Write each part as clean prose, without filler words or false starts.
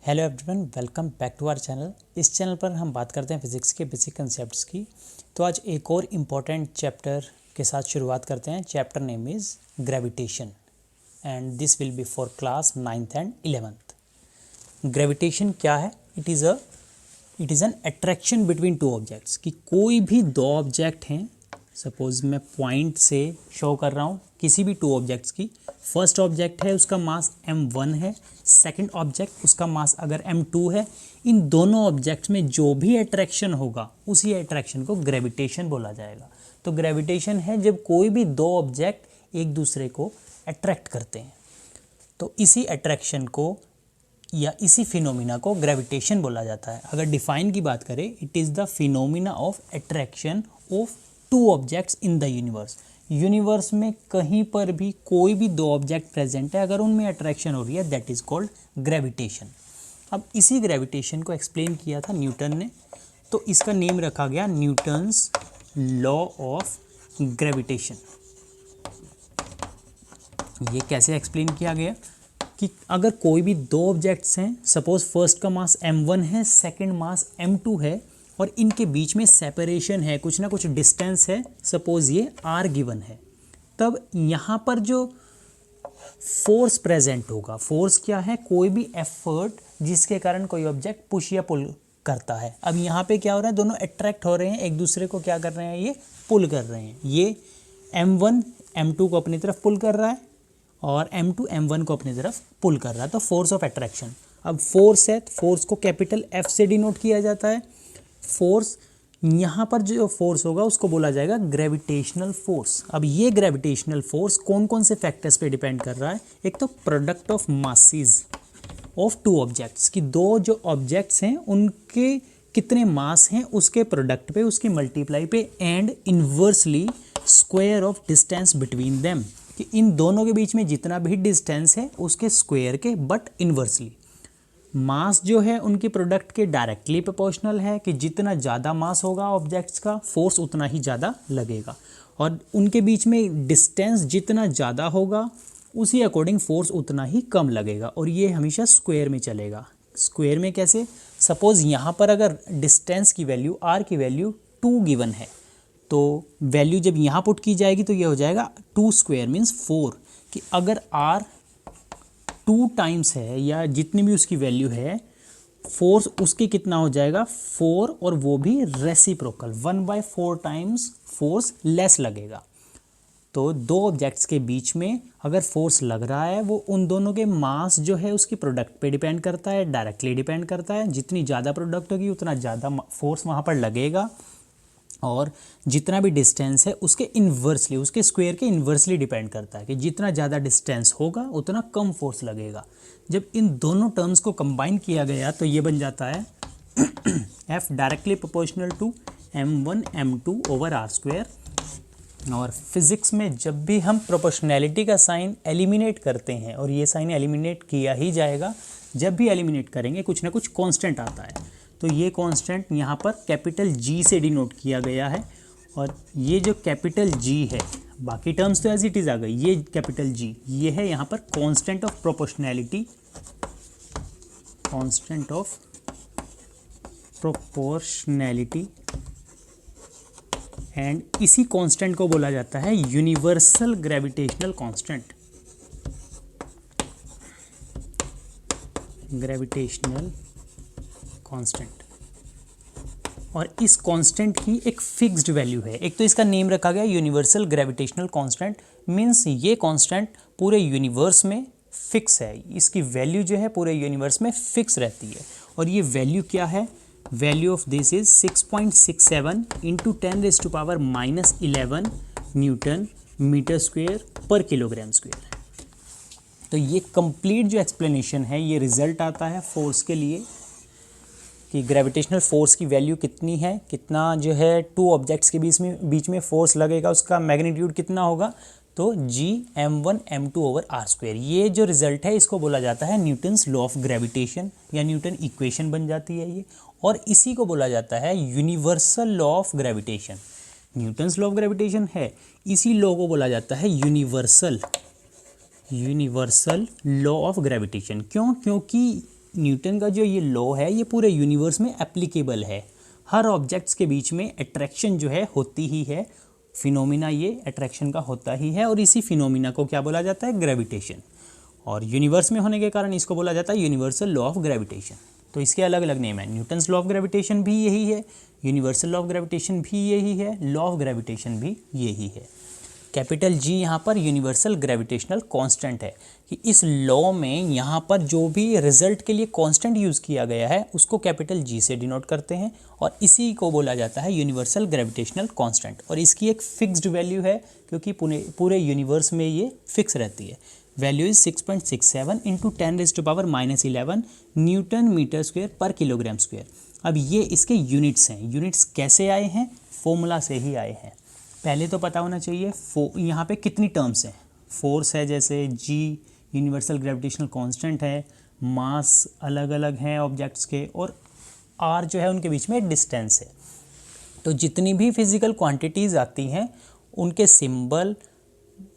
Hello everyone, welcome back to our channel. इस channel पर हम बात करते हैं फिज़िक्स के बेसिक कंसेप्ट्स की। तो आज एक और इम्पॉर्टेंट चैप्टर के साथ शुरुआत करते हैं। Chapter name is gravitation and this will be for class 9th and 11th। Gravitation क्या है? It is an attraction between two objects. कि कोई भी दो ऑब्जेक्ट हैं, सपोज मैं पॉइंट से शो कर रहा हूँ किसी भी टू ऑब्जेक्ट्स की। फर्स्ट ऑब्जेक्ट है, उसका मास m1 है, सेकंड ऑब्जेक्ट उसका मास अगर m2 है। इन दोनों ऑब्जेक्ट्स में जो भी अट्रैक्शन होगा उसी अट्रैक्शन को ग्रेविटेशन बोला जाएगा। तो ग्रेविटेशन है जब कोई भी दो ऑब्जेक्ट एक दूसरे को अट्रैक्ट करते हैं। तो इसी अट्रैक्शन को या इसी फिनोमिना को ग्रेविटेशन बोला जाता है। अगर डिफाइन की बात करें, it is the phenomena of attraction of two objects in the universe. Universe में कहीं पर भी कोई भी दो ऑब्जेक्ट प्रेजेंट है, अगर उनमें अट्रैक्शन हो रही है, दैट इज़ कॉल्ड ग्रेविटेशन। अब इसी ग्रेविटेशन को एक्सप्लेन किया था न्यूटन ने, तो इसका नेम रखा गया न्यूटन्स लॉ ऑफ ग्रेविटेशन। ये कैसे एक्सप्लेन किया गया कि अगर कोई भी दो ऑब्जेक्ट्स हैं, सपोज फर्स्ट का मास m1 है, सेकंड मास m2 है, और इनके बीच में सेपरेशन है, कुछ ना कुछ डिस्टेंस है, सपोज ये r गिवन है, तब यहाँ पर जो फोर्स प्रेजेंट होगा, फोर्स क्या है? कोई भी एफर्ट जिसके कारण कोई ऑब्जेक्ट पुश या पुल करता है। अब यहाँ पे क्या हो रहा है? दोनों अट्रैक्ट हो रहे हैं, एक दूसरे को क्या कर रहे हैं? ये पुल कर रहे हैं। ये m1 m2 को अपनी तरफ पुल कर रहा है और m2 m1 को अपनी तरफ पुल कर रहा है। तो फोर्स ऑफ अट्रैक्शन। अब फोर्स है, फोर्स को कैपिटल F से डिनोट किया जाता है। फोर्स, यहाँ पर जो फोर्स होगा उसको बोला जाएगा ग्रेविटेशनल फोर्स। अब ये ग्रेविटेशनल फोर्स कौन कौन से फैक्टर्स पे डिपेंड कर रहा है? एक तो product of masses of two objects, कि दो जो ऑब्जेक्ट्स हैं उनके कितने मास हैं उसके प्रोडक्ट पे, उसकी मल्टीप्लाई पे, and inversely square of distance between them, कि इन दोनों के बीच में जितना भी डिस्टेंस है उसके स्क्वायर के बट इन्वर्सली। मास जो है उनके प्रोडक्ट के डायरेक्टली प्रोपोर्शनल है, कि जितना ज़्यादा मास होगा ऑब्जेक्ट्स का, फोर्स उतना ही ज़्यादा लगेगा, और उनके बीच में डिस्टेंस जितना ज़्यादा होगा उसी अकॉर्डिंग फोर्स उतना ही कम लगेगा। और ये हमेशा स्क्वायर में चलेगा। स्क्वायर में कैसे? सपोज़ यहाँ पर अगर डिस्टेंस की वैल्यू, r की वैल्यू 2 गिवन है, तो वैल्यू जब यहाँ पुट की जाएगी तो ये हो जाएगा 2 स्क्वायर मीन्स 4, कि अगर r 2 टाइम्स है या जितनी भी उसकी वैल्यू है, फोर्स उसके कितना हो जाएगा? 4, और वो भी रेसिप्रोकल 1/4 टाइम्स फोर्स लेस लगेगा। तो दो ऑब्जेक्ट्स के बीच में अगर फोर्स लग रहा है, वो उन दोनों के मास जो है उसकी प्रोडक्ट पे डिपेंड करता है, डायरेक्टली डिपेंड करता है। जितनी ज़्यादा प्रोडक्ट होगी उतना ज़्यादा फोर्स वहाँ पर लगेगा, और जितना भी डिस्टेंस है उसके इन्वर्सली, उसके स्क्वायर के इन्वर्सली डिपेंड करता है, कि जितना ज़्यादा डिस्टेंस होगा उतना कम फोर्स लगेगा। जब इन दोनों टर्म्स को कंबाइन किया गया तो ये बन जाता है F directly proportional to m1 m2 over r square. और फिज़िक्स में जब भी हम प्रोपोर्शनैलिटी का साइन एलिमिनेट करते हैं, और ये साइन एलिमिनेट किया ही जाएगा, जब भी एलिमिनेट करेंगे कुछ ना कुछ कांस्टेंट आता है। तो ये कांस्टेंट यहाँ पर कैपिटल G से डिनोट किया गया है, और ये जो कैपिटल G है, बाकी टर्म्स तो एज इट इज़ आ गई, ये कैपिटल G ये है यहाँ पर constant of proportionality, constant of proportionality. And इसी कांस्टेंट को बोला जाता है universal gravitational constant, gravitational constant. और इस कांस्टेंट की एक फिक्स्ड वैल्यू है। एक तो इसका नेम रखा गया यूनिवर्सल ग्रेविटेशनल कांस्टेंट, मींस ये कांस्टेंट पूरे यूनिवर्स में फिक्स है, इसकी वैल्यू जो है पूरे यूनिवर्स में फिक्स रहती है। और ये वैल्यू क्या है? Value of this is 6.67 into 10⁻⁻11 newton metre square पर किलोग्राम स्क्वेयर। तो ये कंप्लीट जो एक्सप्लेनेशन है, ये रिजल्ट आता है फोर्स के लिए, कि ग्रेविटेशनल फोर्स की वैल्यू कितनी है, कितना जो है टू ऑब्जेक्ट्स के बीच में फोर्स लगेगा, उसका मैग्नीट्यूड कितना होगा। तो G m1 m2 over r square, ये जो रिजल्ट है इसको बोला जाता है न्यूटन्स लॉ ऑफ ग्रेविटेशन, या न्यूटन इक्वेशन बन जाती है ये। और इसी को बोला जाता है universal law of gravitation. Newton's law of gravitation है, इसी लॉ को बोला जाता है यूनिवर्सल लॉ ऑफ ग्रेविटेशन। क्यों? क्योंकि न्यूटन का जो ये लॉ है ये पूरे यूनिवर्स में एप्लीकेबल है। हर ऑब्जेक्ट्स के बीच में अट्रैक्शन जो है होती ही है, फिनोमिना ये अट्रैक्शन का होता ही है, और इसी फिनोमिना को क्या बोला जाता है, ग्रेविटेशन। और यूनिवर्स में होने के कारण इसको बोला जाता है यूनिवर्सल लॉ ऑफ ग्रेविटेशन। तो इसके अलग अलग नेम है, न्यूटन्स लॉ ऑफ ग्रेविटेशन भी यही है, यूनिवर्सल लॉ ऑफ ग्रेविटेशन भी यही है, लॉ ऑफ ग्रेविटेशन भी यही है। कैपिटल जी यहाँ पर यूनिवर्सल ग्रेविटेशनल कांस्टेंट है कि इस लॉ में यहाँ पर जो भी रिजल्ट के लिए कांस्टेंट यूज़ किया गया है उसको कैपिटल जी से डिनोट करते हैं, और इसी को बोला जाता है यूनिवर्सल ग्रेविटेशनल कांस्टेंट। और इसकी एक फिक्स्ड वैल्यू है क्योंकि पूरे यूनिवर्स में ये फिक्स रहती है। Value is 6.67 into 10⁻⁻11 newton metre square पर किलोग्राम स्क्वायर। अब ये इसके यूनिट्स हैं। यूनिट्स कैसे आए हैं, फॉर्मूला से ही आए हैं। पहले तो पता होना चाहिए यहाँ पे कितनी टर्म्स हैं। फोर्स है जैसे जी, यूनिवर्सल ग्रेविटेशनल कांस्टेंट है, मास अलग अलग हैं ऑब्जेक्ट्स के, और आर जो है उनके बीच में डिस्टेंस है। तो जितनी भी फिजिकल क्वांटिटीज़ आती हैं उनके सिंबल,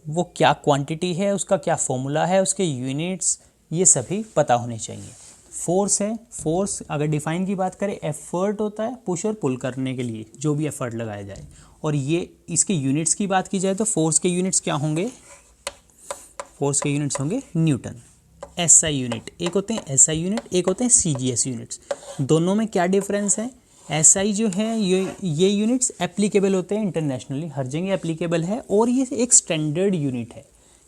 वो क्या क्वांटिटी है, उसका क्या फॉर्मूला है, उसके यूनिट्स, ये सभी पता होने चाहिए। फोर्स है, फोर्स अगर डिफाइन की बात करें, एफर्ट होता है पुश और पुल करने के लिए जो भी एफर्ट लगाया जाए। और ये इसके यूनिट्स की बात की जाए तो फोर्स के यूनिट्स क्या होंगे, फोर्स के यूनिट्स होंगे न्यूटन। एसआई यूनिट, एक होते हैं एसआई यूनिट, एक होते हैं सीजीएस यूनिट्स। दोनों में क्या डिफरेंस है, एसआई जो है ये यूनिट्स एप्लीकेबल होते हैं इंटरनेशनली, हर जगह एप्लीकेबल है, और ये एक स्टैंडर्ड यूनिट है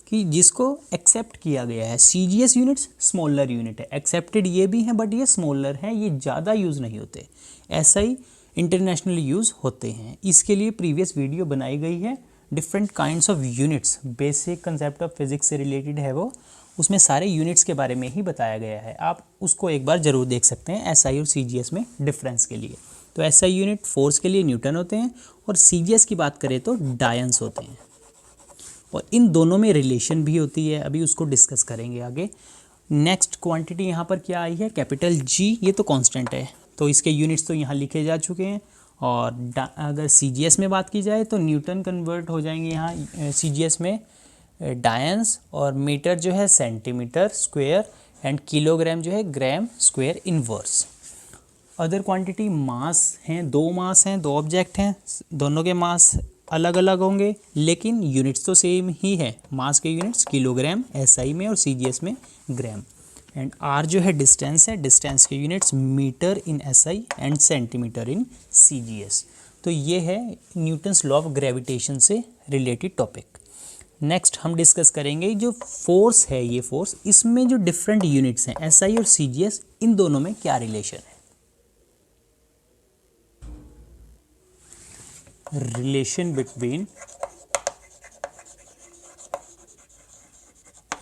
कि जिसको एक्सेप्ट किया गया है। सीजीएस यूनिट्स स्मॉलर यूनिट है, एक्सेप्टेड ये भी हैं बट ये स्मॉलर है, ये ज़्यादा यूज़ नहीं होते। एसआई इंटरनेशनली यूज़ होते हैं। इसके लिए प्रीवियस वीडियो बनाई गई है, different kinds of units, basic concept of physics से रिलेटेड है वो, उसमें सारे यूनिट्स के बारे में ही बताया गया है। आप उसको एक बार ज़रूर देख सकते हैं एसआई और सीजीएस में डिफरेंस के लिए। तो एसआई यूनिट फोर्स के लिए न्यूटन होते हैं, और सीजीएस की बात करें तो डायन्स होते हैं। और इन दोनों में रिलेशन भी होती है, अभी उसको डिस्कस करेंगे आगे। नेक्स्ट क्वांटिटी यहाँ पर क्या आई है, कैपिटल जी, ये तो कांस्टेंट है तो इसके यूनिट्स तो यहाँ लिखे जा चुके हैं। और अगर सीजीएस में बात की जाए तो न्यूटन कन्वर्ट हो जाएंगे यहाँ सीजीएस में डायन्स, और मीटर जो है सेंटीमीटर स्क्वायर, एंड किलोग्राम जो है ग्राम स्क्वायर इनवर्स। अदर क्वांटिटी मास हैं, दो मास हैं, दो ऑब्जेक्ट हैं, दोनों के मास अलग अलग होंगे लेकिन यूनिट्स तो सेम ही है। मास के यूनिट्स किलोग्राम एसआई में और सीजीएस में ग्राम। एंड आर जो है डिस्टेंस है, डिस्टेंस के units metre in SI and centimetre in CGS. तो ये है न्यूटन्स लॉ ऑफ ग्रेविटेशन से रिलेटेड टॉपिक। नेक्स्ट हम डिस्कस करेंगे जो फोर्स है, ये फोर्स, इसमें जो डिफरेंट यूनिट्स हैं एसआई और सीजीएस, इन दोनों में क्या रिलेशन है। Relation between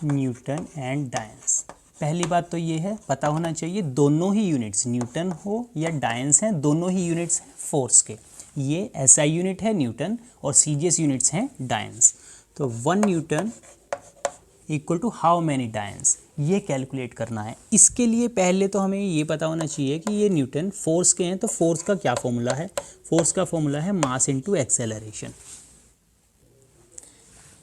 Newton and dynes. पहली बात तो ये है, पता होना चाहिए दोनों ही यूनिट्स, न्यूटन हो या डायन्स हैं, दोनों ही यूनिट्स हैं फोर्स के। ये एसआई यूनिट है न्यूटन और सीजीएस यूनिट्स हैं डायन्स। तो 1 Newton equal to how many dynes, ये कैलकुलेट करना है। इसके लिए पहले तो हमें ये पता होना चाहिए कि ये न्यूटन फोर्स के हैं, तो फोर्स का क्या फॉर्मूला है। फोर्स का फॉर्मूला है मास इनटू एक्सेलरेशन।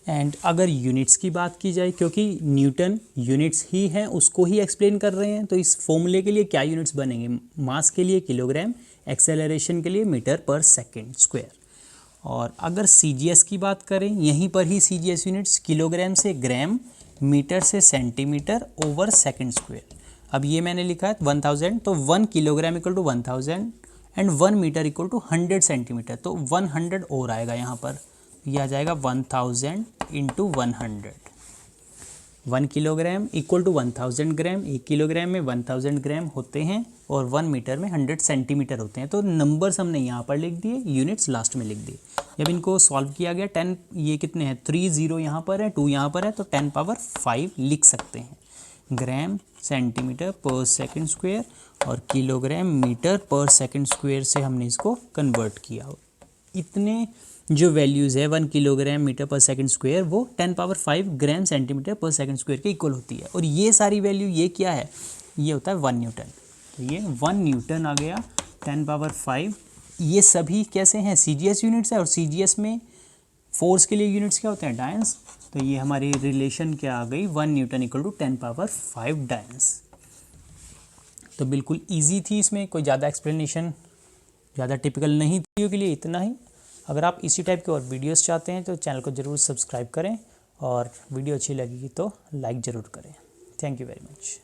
एंड अगर यूनिट्स की बात की जाए, क्योंकि न्यूटन यूनिट्स ही हैं, उसको ही एक्सप्लेन कर रहे हैं, तो इस फॉर्मूले के लिए क्या यूनिट्स बनेंगे, मास के लिए किलोग्राम, एक्सेलरेशन के लिए मीटर पर सेकेंड स्क्वायर। और अगर सीजीएस की बात करें, यहीं पर ही सीजीएस यूनिट्स किलोग्राम से ग्राम, मीटर से सेंटीमीटर ओवर सेकेंड स्क्वायर। अब ये मैंने लिखा है 1000, तो 1 kilogram equal to 1000 and 1 metre equal to 100 centimetre, तो 100 और आएगा यहाँ पर, ये आ जाएगा 1000 into 100। 1 kilogram equal to 1000 gram, 1 kilogram में 1000 ग्राम होते हैं और 1 मीटर में 100 सेंटीमीटर होते हैं। तो नंबर्स हमने यहाँ पर लिख दिए, यूनिट्स लास्ट में लिख दिए। जब इनको सॉल्व किया गया 10, ये कितने हैं, 3 0 यहाँ पर है, 2 यहाँ पर है, तो 10 पावर 5 लिख सकते हैं। ग्राम सेंटीमीटर पर सेकंड स्क्वायर और किलोग्राम मीटर पर सेकंड स्क्वायर से हमने इसको कन्वर्ट किया। इतने जो वैल्यूज़ है 1 किलोग्राम मीटर पर सेकंड स्क्वायर, वो 10 पावर 5 ग्राम सेंटीमीटर पर सेकंड स्क्वायर के इक्वल होती है। और ये सारी वैल्यू, ये क्या है, ये होता है 1 न्यूटन। तो ये 1 न्यूटन आ गया 10 पावर 5। ये सभी कैसे हैं, सीजीएस यूनिट्स है, और सीजीएस में फोर्स के लिए यूनिट्स क्या होते हैं, डायन्स। तो ये हमारी रिलेशन क्या आ गई, 1 न्यूटन इक्वल टू 10 पावर 5 डायन्स। तो बिल्कुल ईजी थी, इसमें कोई ज़्यादा एक्सप्लेनेशन ज़्यादा टिपिकल नहीं थी के लिए, इतना ही। अगर आप इसी टाइप के और वीडियोस चाहते हैं तो चैनल को ज़रूर सब्सक्राइब करें, और वीडियो अच्छी लगेगी तो लाइक ज़रूर करें। Thank you very much.